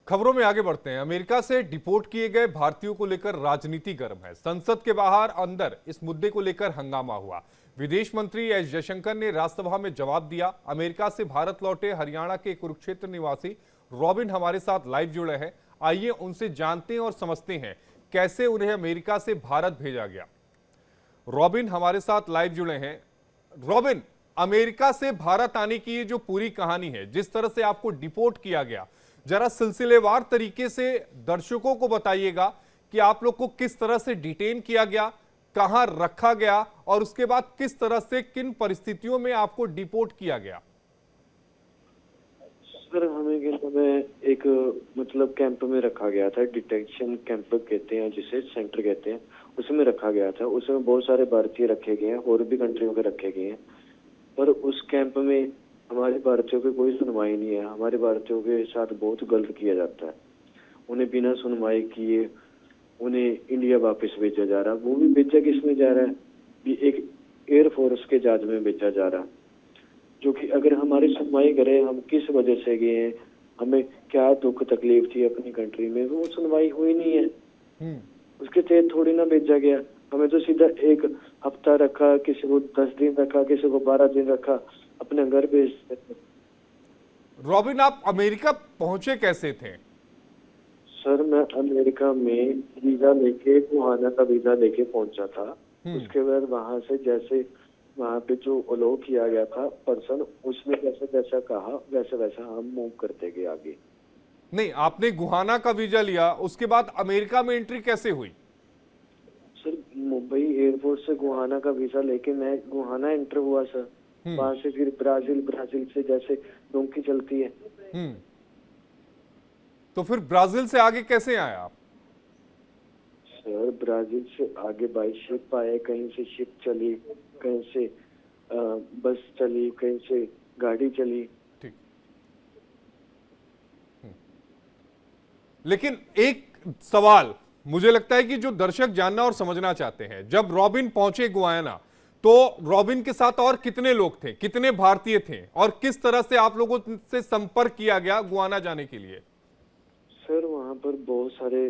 खबरों में आगे बढ़ते हैं। अमेरिका से डिपोर्ट किए गए भारतीयों को लेकर राजनीति गर्म है। संसद के बाहर अंदर इस मुद्दे को लेकर हंगामा हुआ। विदेश मंत्री एस जयशंकर ने राज्यसभा में जवाब दिया। अमेरिका से भारत लौटे हरियाणा के कुरुक्षेत्र निवासी रॉबिन हमारे साथ लाइव जुड़े हैं। आइए उनसे जानते हैं और समझते हैं कैसे उन्हें अमेरिका से भारत भेजा गया। रॉबिन हमारे साथ लाइव जुड़े हैं। रॉबिन, अमेरिका से भारत आने की ये जो पूरी कहानी है, जिस तरह से आपको डिपोर्ट किया गया, जरा सिलसिलेवार तरीके से दर्शकों को बताइएगा कि आप लोग को किस तरह से डिटेन किया गया, कहां रखा गया और उसके बाद किस तरह से किन परिस्थितियों में आपको डिपोर्ट किया गया। सर, हमें एक कैंप में रखा गया था। डिटेंशन कैंप कहते हैं जिसे, सेंटर कहते हैं, उसमें रखा गया था। उसमें बहुत सारे भारतीय रखे गए हैं और भी कंट्रियों के रखे गए हैं, पर उस कैंप में हमारे भारतीयों की कोई सुनवाई नहीं है। हमारे भारतीयों के साथ बहुत गलत किया जाता है। उन्हें बिना सुनवाई किए उन्हें इंडिया वापस भेजा जा रहा है। वो भी भेजा किस में जा रहा है, भी एक एयरफोर्स के जहाज में भेजा जा रहा है, जो कि अगर हमारी सुनवाई करे, हम किस वजह से गए हैं, हमें क्या दुख तकलीफ थी अपनी कंट्री में, वो सुनवाई हुई नहीं है। उसके तहत थोड़ी ना भेजा गया। हमें तो सीधा एक हफ्ता रखा, किसी को 10 दिन रखा, किसी को 12 दिन रखा, अपने घर भेज देते। रॉबिन, आप अमेरिका पहुंचे कैसे थे? सर, मैं अमेरिका में वीजा लेके, गुहाना का वीजा लेके पहुंचा था। उसके बाद वहां से जैसे वहां पे जो अलाउ किया गया था पर्सन, उसने जैसे जैसा कहा वैसे वैसा हम मूव करते गए आगे। नहीं, आपने गुहाना का वीजा लिया, उसके बाद अमेरिका में एंट्री कैसे हुई? सर, मुंबई एयरपोर्ट से गुहाना का वीजा लेके मैं गुहाना एंटर हुआ सर। वहां से फिर ब्राजील, ब्राजील से जैसे डोंकी चलती है। तो फिर ब्राजील से आगे कैसे आए आप? सर, ब्राजील से आगे बाई शिप आए। कहीं से शिप चली, कहीं से बस चली, कहीं से गाड़ी चली। ठीक। लेकिन एक सवाल मुझे लगता है कि जो दर्शक जानना और समझना चाहते हैं, जब रॉबिन पहुंचे गुयाना तो रॉबिन के साथ और कितने लोग थे, कितने भारतीय थे और किस तरह से आप लोगों से संपर्क किया गया गुयाना जाने के लिए? सर, वहां पर बहुत सारे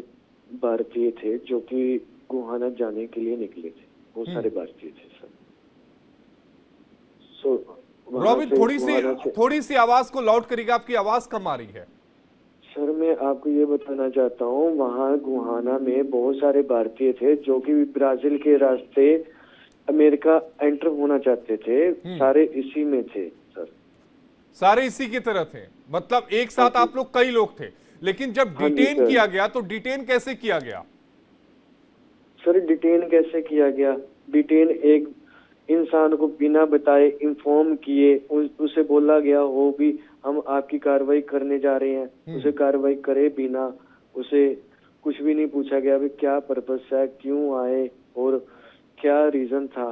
भारतीय थे जो कि गुहाना जाने के लिए निकले थे। बहुत सारे भारतीय थे सर। रॉबिन, थोड़ी सी आवाज को लाउड करिएगा, आपकी आवाज कम आ रही है। सर, मैं आपको ये बताना चाहता हूँ, वहाँ गुहाना में बहुत सारे भारतीय थे जो कि ब्राजील के रास्ते अमेरिका एंटर होना चाहते थे। सारे इसी में थे सर। सारे इसी की तरह थे, मतलब एक साथ आप लोग कई लोग थे। लेकिन जब डिटेन किया गया तो डिटेन कैसे किया गया? सर, डिटेन कैसे किया गया? डिटेन एक इंसान को बिना बताए, इन्फॉर्म किए, उसे बोला गया हो भी हम आपकी कार्रवाई करने जा रहे हैं, उसे कार्रवाई करे बिना, उसे कुछ भी नहीं पूछा गया भी क्या पर्पस है, क्यों आए और क्या रीजन था।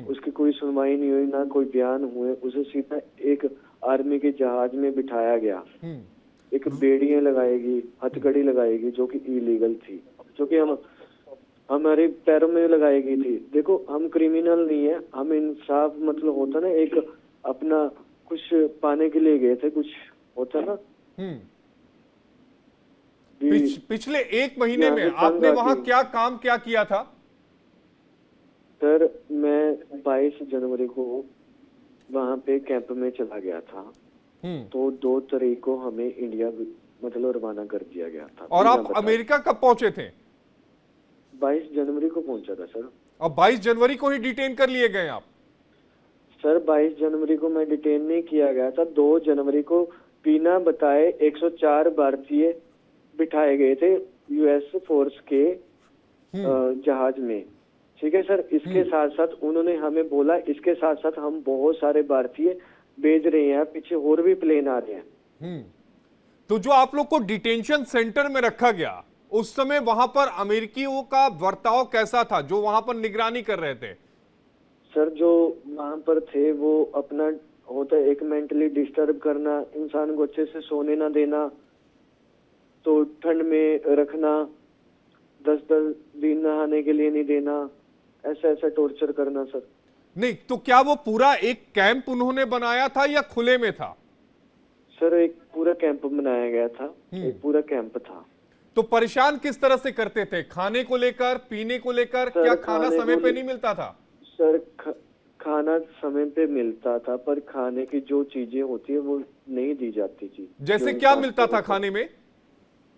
उसकी कोई सुनवाई नहीं हुई, ना कोई बयान हुए। उसे सीधा एक आर्मी के जहाज में बिठाया गया। एक बेड़ियां लगाएगी, हथकड़ी लगाएगी जो कि इलीगल थी, जो कि हमारे पैरों में लगाई गई थी। देखो, हम क्रिमिनल नहीं है, हम इंसाफ होता ना, एक अपना कुछ पाने के लिए गए थे, कुछ होता ना। पिछले एक महीने में आपने वहां क्या काम क्या किया था? सर, मैं 22 जनवरी को वहां पे कैंप में चला गया था। तो 2 तारीख को हमें इंडिया रवाना कर दिया गया था। और आप अमेरिका कब पहुंचे थे? 22 जनवरी को पहुंचा था सर। और 22 जनवरी को ही डिटेन कर लिए गए आप? सर, 22 जनवरी को मैं डिटेन नहीं किया गया था। 2 जनवरी को बिना बताए 104 भारतीय बिठाए गए थे यूएस फोर्स के जहाज में। ठीक है सर। इसके साथ साथ उन्होंने हमें बोला, इसके साथ साथ हम बहुत सारे भारतीय भेज रहे हैं, पीछे और भी प्लेन आ रहे हैं। तो जो आप लोग को डिटेंशन सेंटर में रखा गया, उस समय वहां पर अमेरिकियों का बर्ताव कैसा था जो वहां पर निगरानी कर रहे थे? सर, जो वहां पर थे वो अपना होता है एक मेंटली डिस्टर्ब करना, इंसान को अच्छे से सोने ना देना, तो ठंड में रखना, 10-10 दिन नहाने के लिए नहीं देना, ऐसा ऐसा टॉर्चर करना सर। नहीं तो क्या वो पूरा एक कैंप उन्होंने बनाया था या खुले में था? सर एक पूरा कैंप बनाया गया था, एक पूरा कैंप था। तो परेशान किस तरह से करते थे? खाने को लेकर, पीने को लेकर, सर क्या खाना खाने समय को पे नहीं मिलता था? सर खाना समय पे मिलता था, पर खाने की जो चीजें होती है वो नहीं दी जाती थी। जैसे जो क्या इंसान मिलता को था होता है। खाने में?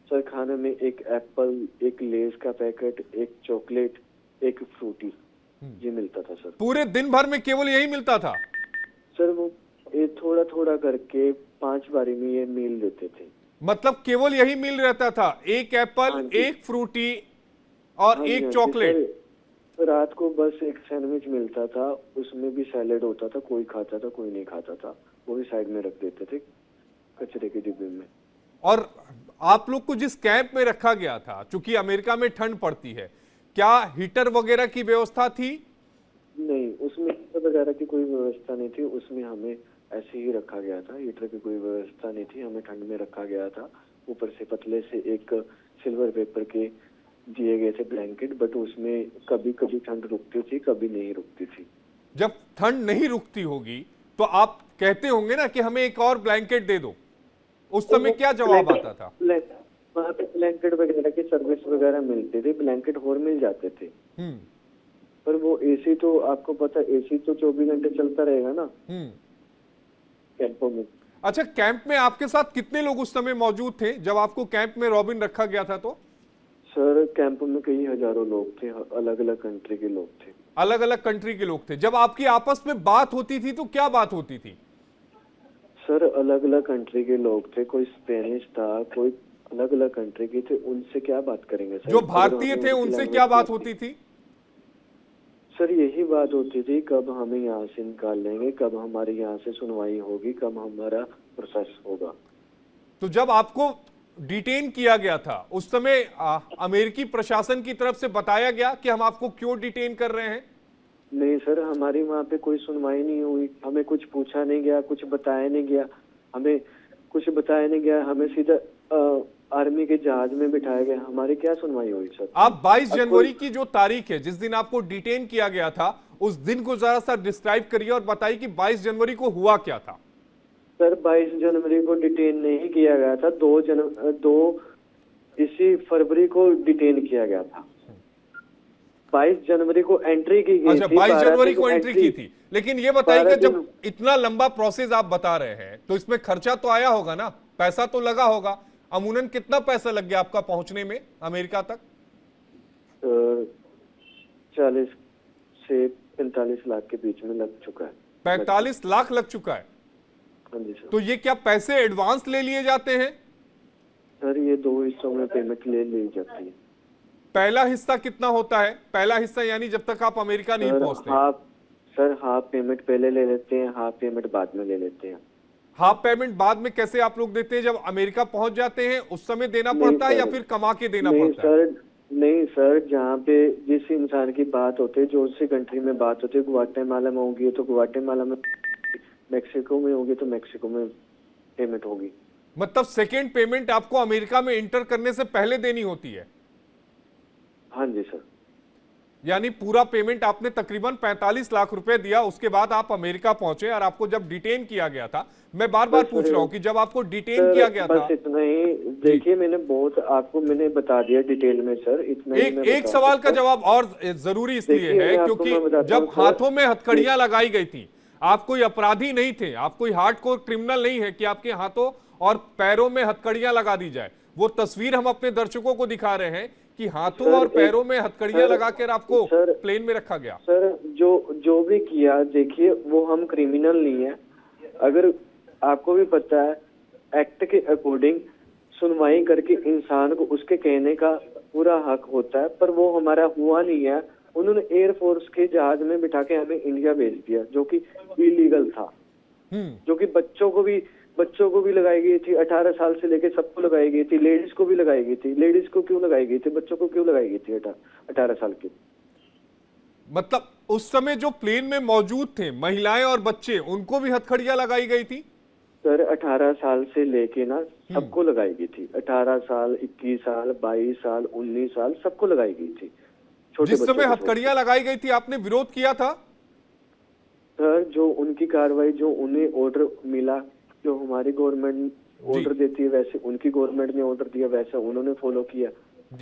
सर खाने में एक एप्पल, एक लेस का पैकेट, एक चॉकलेट, एक फ्रूटी, ये मिलता था सर। पूरे दिन भर में केवल यही मिलता था? सर वो ये थोड़ा थोड़ा करके 5 बारी में ये मील देते थे। मतलब केवल यही मील रहता था? एक एप्पल, हाँ जी। एक फ्रूटी और हाँ जी, एक हाँ जी चॉकलेट? सर। रात को बस एक सैंडविच मिलता था, उसमें भी सैलेड होता था, कोई खाता था कोई नहीं खाता था, वो भी साइड में रख देते थे कचरे के डिब्बे में। और आप लोग को जिस कैंप में रखा गया था, चूंकि अमेरिका में ठंड पड़ती है, क्या हीटर वगैरह की व्यवस्था थी? नहीं, उसमें हीटर वगैरह की कोई व्यवस्था नहीं थी, उसमें हमें ऐसे ही रखा गया था। हीटर की कोई व्यवस्था नहीं थी, हमें ठंड में रखा गया था। ऊपर से पतले से एक सिल्वर पेपर के दिए गए थे ब्लैंकेट, बट उसमें कभी कभी ठंड रुकती थी, कभी नहीं रुकती थी। जब ठंड नहीं रुकती होगी तो आप कहते होंगे ना कि हमें एक और ब्लैंकेट दे दो। उस समय क्या जवाब आता था? वहाँ पे ब्लैंकेट वगैरह की सर्विस वगैरह मिलती थी, ब्लैंकेट और मिल जाते थे। हम्म। पर वो एसी तो आपको पता, एसी तो 24 घंटे चलता रहेगा ना हम्म। कैंपों में। अच्छा, कैंप में आपके साथ कितने लोग उस समय मौजूद थे जब आपको कैंप में रॉबिन रखा गया था? तो सर कैंप में कई हजारों लोग थे, अलग अलग कंट्री के लोग थे। अलग अलग कंट्री के लोग थे। जब आपकी आपस में बात होती थी तो क्या बात होती थी? सर अलग अलग कंट्री के लोग थे, कोई स्पेनिश था, कोई अलग अलग कंट्री के थे, उनसे क्या बात करेंगे सर? जो अगर भारतीय हमें थे उनकी उनसे लैंग्वेज क्या नहीं बात आती। होती थी? सर यही बात होती थी, कब हमें यहाँ से निकाल लेंगे, कब हमारे यहाँ से सुनवाई होगी, कब हमारा प्रोसेस होगा। तो जब आपको डिटेन किया गया था उस समय अमेरिकी प्रशासन की तरफ से बताया गया कि हम आपको क्यों डिटेन कर रहे हैं? नहीं सर, हमारी वहाँ पे कोई सुनवाई नहीं हुई, हमें कुछ पूछा नहीं गया, कुछ बताया नहीं गया, हमें कुछ बताया नहीं गया, हमें सीधा आर्मी के जहाज में बिठाया गया। हमारी क्या सुनवाई हुई सर? आप 22 अब जनवरी की जो तारीख है जिस दिन आपको डिटेन किया गया था, उस दिन को जरा सा डिस्क्राइब करिए और बताइए कि 22 जनवरी को हुआ क्या था? सर 22 जनवरी को डिटेन नहीं किया गया था, 2 इसी फरवरी को डिटेन किया गया था। 22 जनवरी को एंट्री की गई अच्छा, थी, 22 जनवरी दिन को एंट्री की थी। लेकिन ये बताइए कि 12 जब दिन इतना लंबा प्रोसेस आप बता रहे हैं तो इसमें खर्चा तो आया होगा ना, पैसा तो लगा होगा। अमूनन कितना पैसा लग गया आपका पहुंचने में अमेरिका तक? 40 से 45 लाख के बीच में लग चुका है। 45 लाख लग चुका है? हाँ जी सर। तो ये क्या पैसे एडवांस ले लिए जाते हैं? सर ये 2 हिस्सों में पेमेंट ले ली जाती है। पहला हिस्सा कितना होता है? पहला हिस्सा यानी जब तक आप अमेरिका नहीं पहुंचते। हाफ पेमेंट पहले ले लेते हैं, हाफ पेमेंट बाद में ले लेते हैं। हाफ पेमेंट बाद में कैसे आप लोग देते हैं? जब अमेरिका पहुंच जाते हैं उस समय देना नहीं पड़ता है या सर, फिर कमा के देना नहीं पड़ता है? सर, नहीं सर, जहाँ पे जिस इंसान की बात होती है, जो उसी कंट्री में बात होती है, ग्वाटेमाला में होगी तो ग्वाटेमाला में, मैक्सिको में होगी तो मैक्सिको में पेमेंट होगी। मतलब सेकेंड पेमेंट आपको अमेरिका में एंटर करने से पहले देनी होती है? हाँ जी सर। यानी पूरा पेमेंट आपने तकरीबन 45 लाख रुपए दिया, उसके बाद आप अमेरिका पहुंचे और आपको जब डिटेन किया गया था, मैं बार बार पूछ रहा हूं कि जब आपको डिटेन किया गया था। बस इतना ही, देखिए मैंने बहुत आपको मैंने बता दिया डिटेल में सर, इतना ही मैं एक बता सवाल का सकता हूं। जवाब और जरूरी इसलिए देखिए, है मैं आपको क्योंकि मैं बताता जब हूं सर। हाथों में हथकड़ियां लगाई गई थी, आप कोई अपराधी नहीं थे, आप कोई हार्डकोर क्रिमिनल नहीं है कि आपके हाथों और पैरों में हथकड़ियां लगा दी जाए। वो तस्वीर हम अपने दर्शकों को दिखा रहे हैं कि हाथों सर, और पैरों में हथकड़ियां लगाकर आपको सर, प्लेन में रखा गया। सर जो भी किया, देखिए वो हम क्रिमिनल नहीं है। अगर आपको भी पता है, एक्ट के अकॉर्डिंग सुनवाई करके इंसान को उसके कहने का पूरा हक होता है, पर वो हमारा हुआ नहीं है। उन्होंने एयरफोर्स के जहाज में बिठा के हमें इंडिया भेज दिया, जो कि इलीगल था, जो कि बच्चों को भी लगाई गई थी, 18 साल से लेके सबको लगाई गई थी, लेडीज को भी लगाई गई थी। लेडीज को क्यों लगाई गई थी, बच्चों को क्यों लगाई गई थी 18 साल के? मतलब उस समय जो प्लेन में मौजूद थे महिलाएं और बच्चे, उनको भी हथकड़ियां लगाई गई थी? सर 18 साल से लेके ना सबको लगाई गई थी, 18 साल, 21 साल, 22 साल, 19 साल, सबको लगाई गई थी। छोटे जिस बच्चों समय को हथकड़ियां लगाई गई थी आपने विरोध किया था? सर जो उनकी कार्रवाई, जो उन्हें ऑर्डर मिला जो हमारी गवर्नमेंट ऑर्डर देती है वैसे उनकी गवर्नमेंट ने ऑर्डर दिया, वैसा उन्होंने फॉलो किया।